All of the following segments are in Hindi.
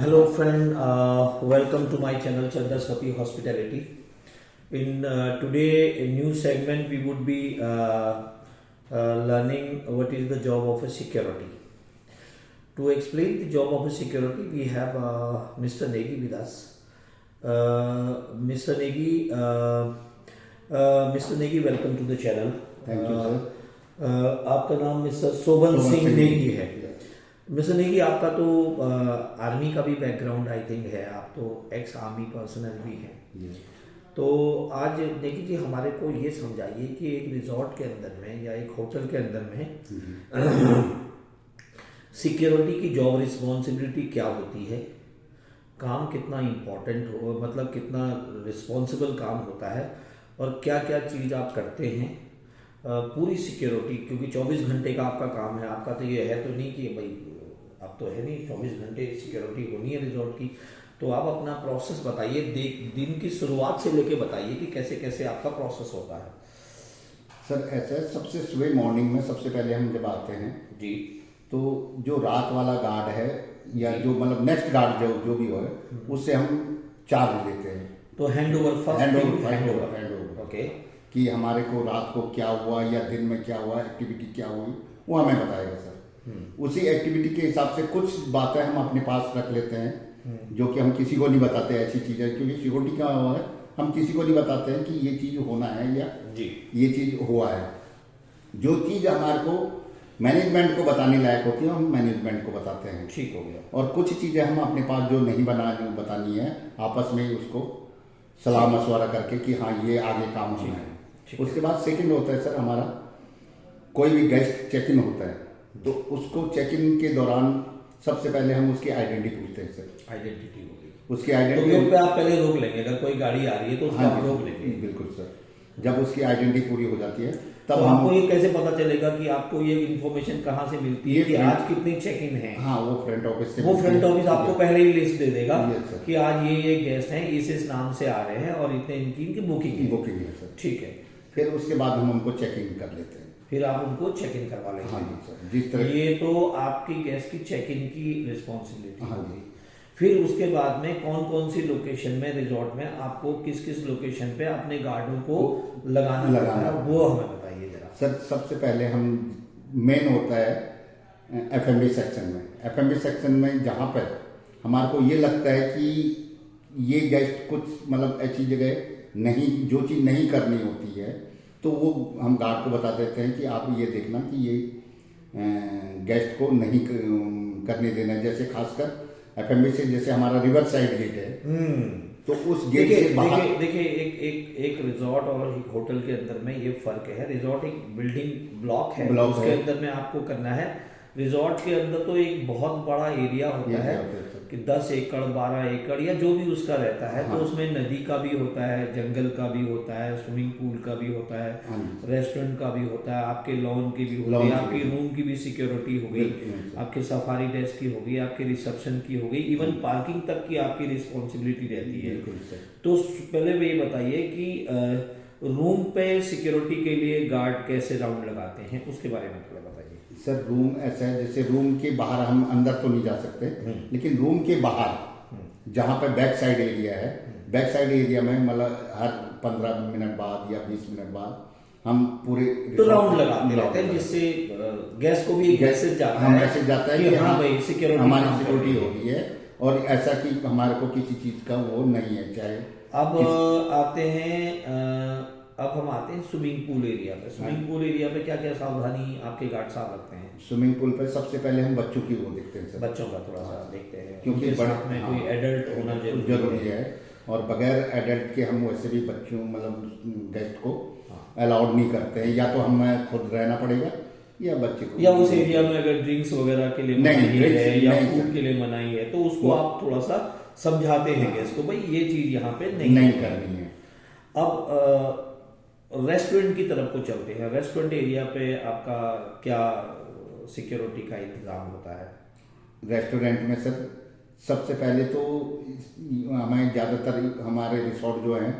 Hello, friend. Welcome to my channel, Chandraswati Hospitality. In today a new segment, we would be learning what is the job of a security. To explain the job of a security, we have Mr. Negi with us. Mr. Negi, Mr. Negi, welcome to the channel. Thank you sir. आपका नाम मिस्टर शोभन सिंह नेगी है। Yes. मिस्टर नेगी, आपका तो आर्मी का भी बैकग्राउंड आई थिंक है, आप तो एक्स आर्मी पर्सनल भी हैं। Yes. तो आज नेगी जी हमारे को ये समझाइए कि एक रिजॉर्ट के अंदर में या एक होटल के अंदर में सिक्योरिटी की जॉब रिस्पॉन्सिबिलिटी क्या होती है, काम कितना इम्पोर्टेंट हो, मतलब कितना रिस्पॉन्सिबल काम होता है और क्या क्या चीज़ आप करते हैं पूरी सिक्योरिटी, क्योंकि 24 घंटे का आपका काम है। आपका तो ये है तो नहीं कि भाई अब तो है नहीं 24 घंटे सिक्योरिटी होनी है रिजॉर्ट की। तो आप अपना प्रोसेस बताइए, दिन की शुरुआत से लेके बताइए कि कैसे कैसे आपका प्रोसेस होता है। सर ऐसा है, सबसे सुबह मॉर्निंग में सबसे पहले हम जब आते हैं जी, तो जो रात वाला गार्ड है या जो मतलब नेक्स्ट गार्ड जो भी हो उससे हम चार्ज लेते हैं। तो hand over first hand over okay, कि हमारे को रात को क्या हुआ या दिन में क्या हुआ, एक्टिविटी क्या हुई, वो हमें बताएगा सर। उसी एक्टिविटी के हिसाब से कुछ बातें हम अपने पास रख लेते हैं जो कि हम किसी को नहीं बताते ऐसी चीज़ें, क्योंकि सिक्योरिटी का हुआ है, हम किसी को नहीं बताते हैं कि ये चीज़ होना है या जी ये चीज़ हुआ है। जो चीज़ हमारे को मैनेजमेंट को बताने लायक होती है हम मैनेजमेंट को बताते हैं। ठीक हो गया। और कुछ चीज़ें हम अपने पास जो नहीं बतानी है आपस में ही उसको सलाह मशवरा करके कि हाँ ये आगे काम होना है। उसके बाद सेकंड होता है सर हमारा, कोई भी गेस्ट चेक इन होता है तो उसको चेक इन के दौरान सबसे पहले हम उसकी आइडेंटिटी पूछते हैं सर। आइडेंटिटी हो गई, उसकी तो आइडेंटिटी रोड पे आप पहले रोक लेंगे, अगर कोई गाड़ी आ रही है तो उसको आप रोक लेंगे। बिल्कुल सर। जब उसकी आइडेंटिटी पूरी हो जाती है तो तब आपको ये कैसे पता चलेगा कि आपको ये इन्फॉर्मेशन कहाँ से मिलती है कि आज कितने चेक इन है? हाँ वो फ्रंट ऑफिस से, वो फ्रंट ऑफिस आपको पहले ही लिस्ट दे देगा Yes, sir. कि आज ये गेस्ट हैं, इस नाम से आ रहे हैं और इतने इनकी बुकिंग है सर। ठीक है। फिर उसके बाद हम उनको चेक इन कर लेते हैं। फिर आप उनको चेक इन करवा लेंगे। हाँ जी सर, जिस तरह ये तो आपकी गेस्ट की चेक इन की रिस्पॉन्सिबिलिटी हाँ होगी। फिर उसके बाद में कौन कौन सी लोकेशन में रिजॉर्ट में आपको किस किस लोकेशन पे अपने गार्डों को लगाना है वो हमें बताइए जरा। सर सबसे पहले हम मेन होता है एफएमबी सेक्शन में। एफएमबी सेक्शन में जहाँ पर हमारे को ये लगता है कि ये गेस्ट कुछ मतलब ऐसी जगह नहीं, जो चीज़ नहीं करनी होती है तो वो हम गार्ड को बता देते हैं कि आप ये देखना कि ये गेस्ट को नहीं करने देना है। जैसे खासकर एफएमबी से जैसे हमारा रिवर साइड गेट है तो उस गेट से बाहर देखिए एक रिजॉर्ट और एक होटल के अंदर में ये फर्क है। रिजॉर्ट एक बिल्डिंग ब्लॉक है, उसके अंदर में आपको करना है। रिजॉर्ट के अंदर तो एक बहुत बड़ा एरिया होता है कि 10 एकड़ 12 एकड़ या जो भी उसका रहता है। तो उसमें नदी का भी होता है, जंगल का भी होता है, स्विमिंग पूल का भी होता है, रेस्टोरेंट का भी होता है, आपके लॉन की भी होती है, आपकी रूम की भी सिक्योरिटी हो गई, आपके सफारी डेस्क की हो गई, आपके रिसेप्शन की हो गई, इवन पार्किंग तक की आपकी रिस्पॉन्सिबिलिटी रहती है। तो पहले ये बताइए कि रूम पे सिक्योरिटी के लिए गार्ड कैसे राउंड लगाते हैं, उसके बारे में थोड़ा बताइए। सर रूम ऐसा है, जैसे रूम के बाहर हम अंदर तो नहीं जा सकते, लेकिन रूम के बाहर जहाँ पे बैक साइड एरिया है, बैक साइड एरिया में मतलब हर 15 मिनट बाद या 20 मिनट बाद हम पूरे तो राउंड लगाते रहते हैं, जिससे गैस को भी मैसेज जाता है, मैसेज जाता है कि हाँ भाई सिक्योरिटी हमारी सिक्योरिटी हो गई है और ऐसा कि हमारे को किसी चीज का वो नहीं है। चाहे अब आते हैं अब हम आते हैं स्विमिंग पूल एरिया पे। स्विमिंग पूल एरिया पे क्या क्या सावधानी आपके गार्ड साहब रखते हैं? स्विमिंग पूल पे सबसे पहले हम बच्चों की वो देखते हैं सर। बच्चों का थोड़ा सा देखते हैं, क्योंकि साथ में कोई एडल्ट होना जरूरी है और बगैर एडल्ट के हम वैसे भी बच्चों मतलब गेस्ट को अलाउड नहीं करते हैं। या तो हमें खुद रहना पड़ेगा या बच्चे को, या उस एरिया में अगर ड्रिंक्स वगैरह के लिए मनाही है या फूड के लिए मनाही है तो उसको आप थोड़ा सा समझाते हैं गेस्ट को, भाई ये चीज यहाँ पे नहीं करनी है। अब रेस्टोरेंट की तरफ को चलते हैं। रेस्टोरेंट एरिया पे आपका क्या सिक्योरिटी का इंतजाम होता है? रेस्टोरेंट में सर सबसे पहले तो हमें ज़्यादातर हमारे रिसोर्ट जो हैं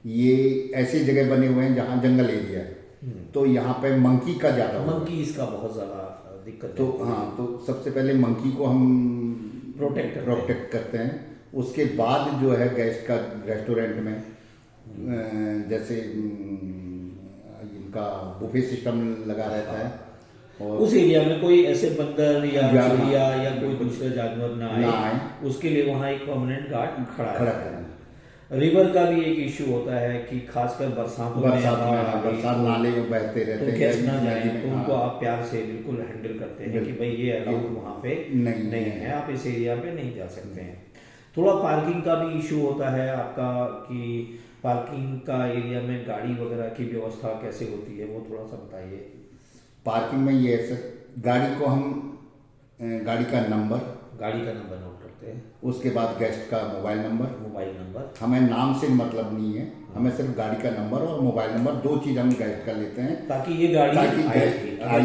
ये ऐसी जगह बने हुए हैं जहाँ जंगल एरिया है, तो यहाँ पे मंकी का ज़्यादा मंकी इसका बहुत ज़्यादा दिक्कत तो है। हाँ, तो सबसे पहले मंकी को हम प्रोटेक्ट करते हैं। उसके बाद जो है गेस्ट का रेस्टोरेंट में जैसे इनका बुफे सिस्टम लगा रहता है, और उस एरिया में कोई ऐसे बंदर या चिड़िया या कोई दूसरे जानवर ना आए उसके लिए वहाँ एक परमानेंट गार्ड खड़ा है। रिवर का भी एक इश्यू होता है कि खासकर बरसात नाले में बहते रहते हैं, तो गेस्ट ना जाए तो उनको आप प्यार से बिल्कुल हैंडल करते हैं कि भाई ये अलाउड वहाँ पे नहीं है, आप इस एरिया पे नहीं जा सकते हैं। थोड़ा पार्किंग का भी इशू होता है आपका कि पार्किंग का एरिया में गाड़ी वगैरह की व्यवस्था कैसे होती है, वो थोड़ा सा बताइए। पार्किंग में ये है सर, गाड़ी को हम गाड़ी का नंबर नोट करते हैं, उसके बाद गेस्ट का मोबाइल नंबर, हमें नाम से मतलब नहीं है, हमें सिर्फ गाड़ी का नंबर और मोबाइल नंबर, दो चीज हम गेस्ट का लेते हैं ताकि ये गाड़ी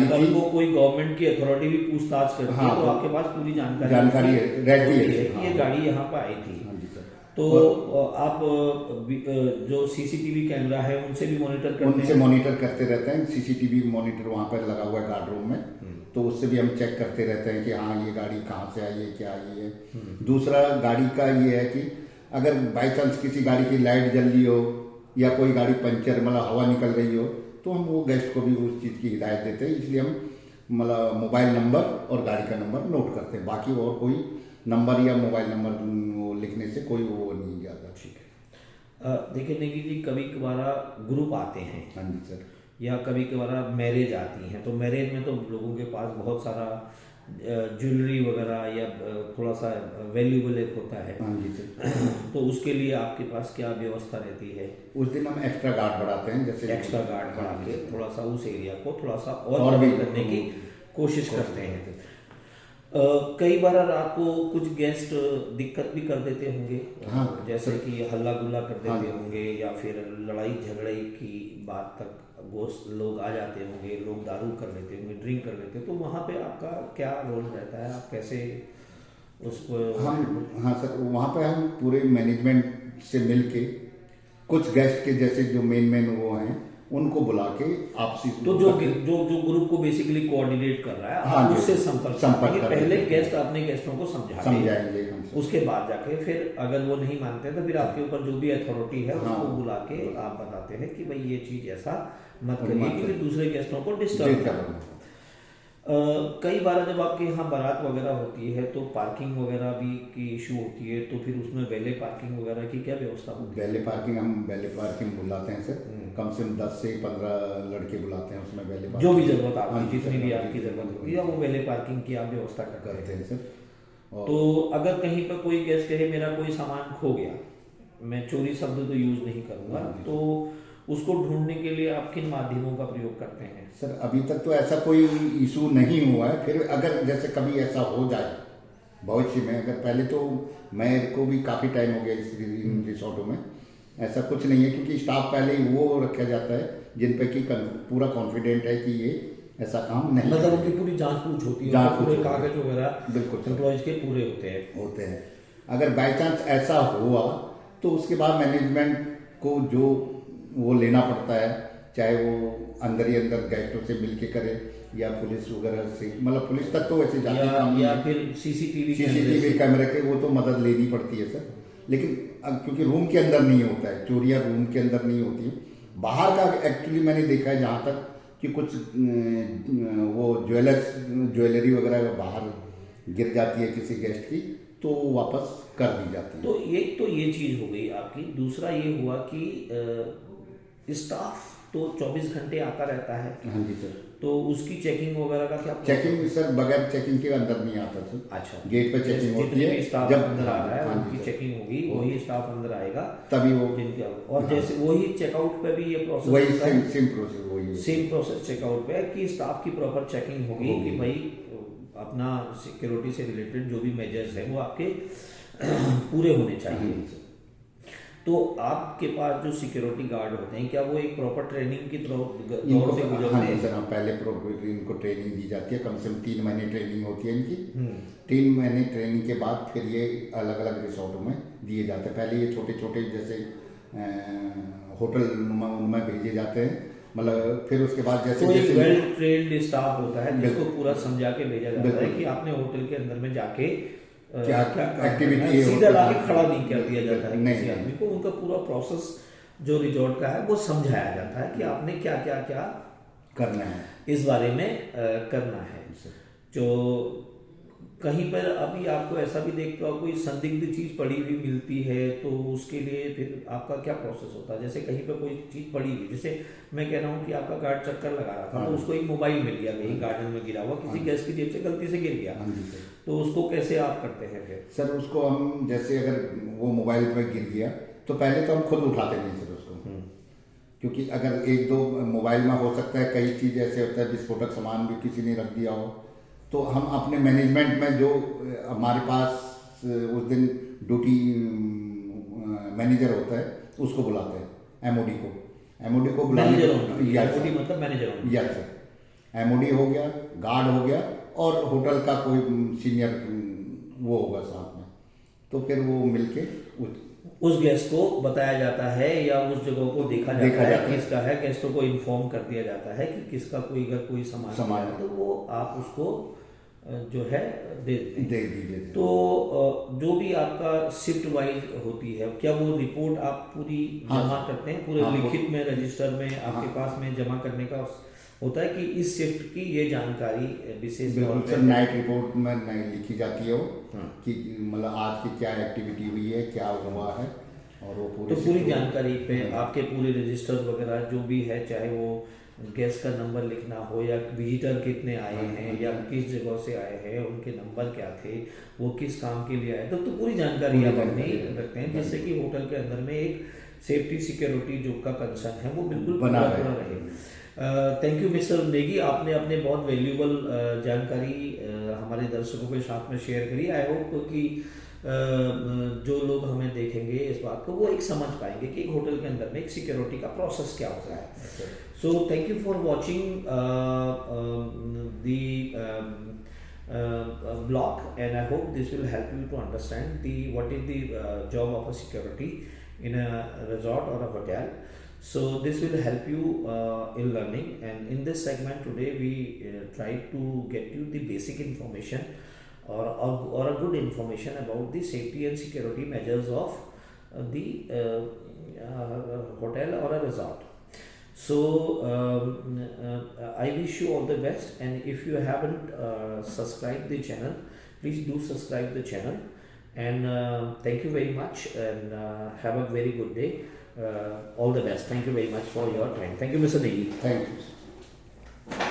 कल को कोई गवर्नमेंट की अथॉरिटी भी पूछताछ करती है तो आपके पास पूरी जानकारी रहती है कि ये गाड़ी यहाँ पर आई थी। तो आप जो सीसीटीवी कैमरा है उनसे भी मॉनिटर करते रहते हैं। सीसीटीवी मॉनिटर वहाँ पर लगा हुआ है गार्ड रूम में, तो उससे भी हम चेक करते रहते हैं कि हाँ ये गाड़ी कहाँ से आई है, क्या आई है। दूसरा गाड़ी का ये है कि अगर बाई चांस किसी गाड़ी की लाइट जल रही हो या कोई गाड़ी पंचर मतलब हवा निकल रही हो तो हम वो गेस्ट को भी उस चीज़ की हिदायत देते हैं, इसलिए हम मतलब मोबाइल नंबर और गाड़ी का नंबर नोट करते हैं। बाकी और कोई नंबर या मोबाइल नंबर लिखने से कोई वो नहीं जाता। ठीक है। देखिए नेगी जी, कभी कभार ग्रुप आते हैं, हाँ जी सर, या कभी कभार मैरिज आती हैं, तो मैरिज में तो लोगों के पास बहुत सारा ज्वेलरी वगैरह या थोड़ा सा वैल्यूबल एक होता है। हाँ जी सर। तो उसके लिए आपके पास क्या व्यवस्था रहती है? उस दिन हम एक्स्ट्रा गार्ड बढ़ाते हैं, जैसे एक्स्ट्रा गार्ड बढ़ा के थोड़ा सा उस एरिया को थोड़ा सा और भी करने की कोशिश करते हैं। कई बार आपको कुछ गेस्ट दिक्कत भी कर देते होंगे, हाँ, जैसे कि हल्ला गुल्ला कर देते होंगे या फिर लड़ाई झगड़े की बात तक लोग आ जाते होंगे, लोग दारू कर लेते होंगे, ड्रिंक कर लेते हैं, तो वहाँ पे आपका क्या रोल रहता है, आप कैसे उसको? हाँ सर, वहाँ पे हम पूरे मैनेजमेंट से मिल के कुछ गेस्ट के जैसे जो मेन वो हैं उनको बुला के आपसी तो जो ग्रुप को बेसिकली कोऑर्डिनेट कर रहा है, हाँ, उससे संपर्क पहले गेस्ट अपने गेस्टों को समझाएंगे, उसके बाद जाके फिर अगर वो नहीं मानते तो फिर आपके ऊपर जो भी अथॉरिटी है उसको बुला के आप बताते हैं कि भाई ये चीज ऐसा मत करिए कि फिर दूसरे गेस्टों को डिस्टर्ब करना। कई बार जब आपके यहाँ बारात वगैरह होती है तो पार्किंग वगैरह भी की इशू होती है, तो फिर उसमें वैले पार्किंग वगैरह की क्या व्यवस्था होती है? वैले पार्किंग बुलाते हैं सर, कम से कम 10 से 15 लड़के बुलाते हैं, उसमें वैले पार्किंग जो भी जरूरत आपकी जितनी भी आपकी जरूरत होगी वो वैले पार्किंग की आप व्यवस्था करते हैं सर। तो अगर कहीं पर कोई गेस्ट कहे मेरा कोई सामान खो गया, मैं चोरी शब्द तो यूज नहीं करूँगा, तो उसको ढूंढने के लिए आप किन माध्यमों का प्रयोग करते हैं? सर अभी तक तो ऐसा कोई इशू नहीं हुआ है, फिर अगर जैसे कभी ऐसा हो जाए भविष्य में, अगर पहले तो मेरे को भी काफ़ी टाइम हो गया इन रिसोर्टों में, ऐसा कुछ नहीं है क्योंकि स्टाफ पहले ही वो रखा जाता है जिन पे कि पूरा कॉन्फिडेंट है कि ये ऐसा काम नहीं, मतलब उनकी पूरी जांच पूछ होती है, पूरे कागज वगैरह बिल्कुल एम्प्लॉयज के पूरे होते हैं। अगर बाई चांस ऐसा हुआ तो उसके बाद मैनेजमेंट को जो वो लेना पड़ता है, चाहे वो अंदर ही अंदर गेस्टों से मिलके करे या पुलिस वगैरह से, मतलब पुलिस तक तो वैसे जाती है या फिर सीसीटीवी कैमरे के वो तो मदद लेनी पड़ती है सर। लेकिन क्योंकि रूम के अंदर नहीं होता है, चोरियाँ रूम के अंदर नहीं होती है, बाहर का एक्चुअली मैंने देखा है जहाँ तक कि कुछ वो ज्वेलरी वगैरह बाहर गिर जाती है किसी गेस्ट की तो वापस कर दी जाती है। तो ये चीज़ हो गई आपकी। दूसरा ये हुआ कि स्टाफ तो 24 घंटे आता रहता है। हाँ जी सर। तो उसकी चेकिंग वगैरह का क्या? चेकिंग सर बगैर चेकिंग के अंदर नहीं आता सर। अच्छा, गेट पे चेकिंग होती है, स्टाफ जब अंदर आ रहा है उनकी चेकिंग होगी, वही स्टाफ अंदर आएगा तभी वो और जैसे वही चेकआउट पे भी ये प्रोसेस वही सेम प्रोसेस चेकआउट पे कि स्टाफ की प्रॉपर चेकिंग होगी कि भाई अपना सिक्योरिटी से रिलेटेड जो भी मेजर्स है वो आपके पूरे होने चाहिए। तो आपके पास जो सिक्योरिटी गार्ड होते हैं क्या वो एक प्रॉपर ट्रेनिंग की दौर से गुजरते हैं? सर पहले प्रॉपर इनको ट्रेनिंग दी जाती है, कम से कम 3 महीने ट्रेनिंग होती है इनकी। 3 महीने ट्रेनिंग के बाद फिर ये अलग अलग रिसोर्टों में दिए जाते हैं। पहले ये छोटे छोटे जैसे होटल उनमें भेजे जाते हैं, मतलब फिर उसके बाद जैसे जैसे वेल ट्रेन्ड स्टाफ होता है जिसको पूरा समझा के भेजा जाता है कि आपने होटल के अंदर में जाके क्या एक्टिविटी सीधा लाके खड़ा नहीं कर दिया जाता है नहीं, किसी नहीं। आदमी को। उनका पूरा प्रोसेस जो रिजॉर्ट का है वो समझाया जाता है कि आपने क्या क्या क्या करना है इस बारे में करना है। जो कहीं पर अभी आपको ऐसा भी देखते हो कोई संदिग्ध चीज़ पड़ी हुई मिलती है तो उसके लिए फिर आपका क्या प्रोसेस होता है? जैसे कहीं पर कोई चीज़ पड़ी हुई, जैसे मैं कह रहा हूँ कि आपका गार्ड चक्कर लगा रहा था तो उसको एक मोबाइल मिल गया कहीं गार्डन में गिरा हुआ, किसी गेस्ट की जेब से गलती से गिर गया, हाँ जी सर। तो उसको कैसे आप करते हैं फिर? सर उसको हम जैसे अगर वो मोबाइल पे गिर गया तो पहले तो हम खुद उठाते नहीं सर उसको, क्योंकि अगर एक दो मोबाइल में हो सकता है कई चीज़ ऐसे होता है विस्फोटक सामान भी किसी ने रख दिया हो, तो हम अपने मैनेजमेंट में जो हमारे पास उस दिन ड्यूटी मैनेजर होता है उसको बुलाते हैं, एमओडी को बुलाने मैनेजर मतलब मैनेजर यस सर, एमओडी हो गया, गार्ड हो गया और होटल का कोई सीनियर वो होगा साथ में, तो फिर वो मिलके उस गेस्ट को बताया जाता है या उस जगह को देखा जाता है किसका है, गेस्टों को इन्फॉर्म कर दिया जाता है कि किसका कोई अगर कोई सामान है तो वो आप उसको जो है दे दीजिए। तो जो भी आपका शिफ्ट वाइज होती है, क्या वो रिपोर्ट आप पूरी जमा करते हैं पूरे लिखित में रजिस्टर में आपके पास में जमा करने का होता है कि इस शिफ्ट की ये जानकारी विशेष बिल्कुल सर, नाइट रिपोर्ट में नहीं लिखी जाती है वो कि मतलब आज की क्या एक्टिविटी हुई है, क्या हुआ है, और वो पूरी जानकारी पे आपके पूरे रजिस्टर वगैरह जो भी है, चाहे वो गेस्ट का नंबर लिखना हो या विजिटर कितने आए हैं या किस जगह से आए हैं, उनके नंबर क्या थे, वो किस काम के लिए आए, तो पूरी जानकारी आप अपनी रखते हैं जिससे कि होटल के अंदर में एक सेफ्टी सिक्योरिटी जो का कंसर्न है वो बिल्कुल पूरा रहे। थैंक यू मिस्टर नेगी, आपने अपने बहुत वैल्यूबल जानकारी हमारे दर्शकों के साथ में शेयर करी। आई होप कि जो लोग हमें देखेंगे इस बात को वो एक समझ पाएंगे कि एक होटल के अंदर में एक सिक्योरिटी का प्रोसेस क्या होता है। So thank you for watching the blog and I hope this will help you to understand the what is the job of a security in a resort or a hotel. So this will help you in learning, and in this segment today we try to get you the basic information or a good information about the safety and security measures of the hotel or a resort. So I wish you all the best, and if you haven't subscribed the channel, please do subscribe the channel. And thank you very much, and have a very good day. All the best. Thank you very much for your time. Thank you, Mr. Negi. Thank you.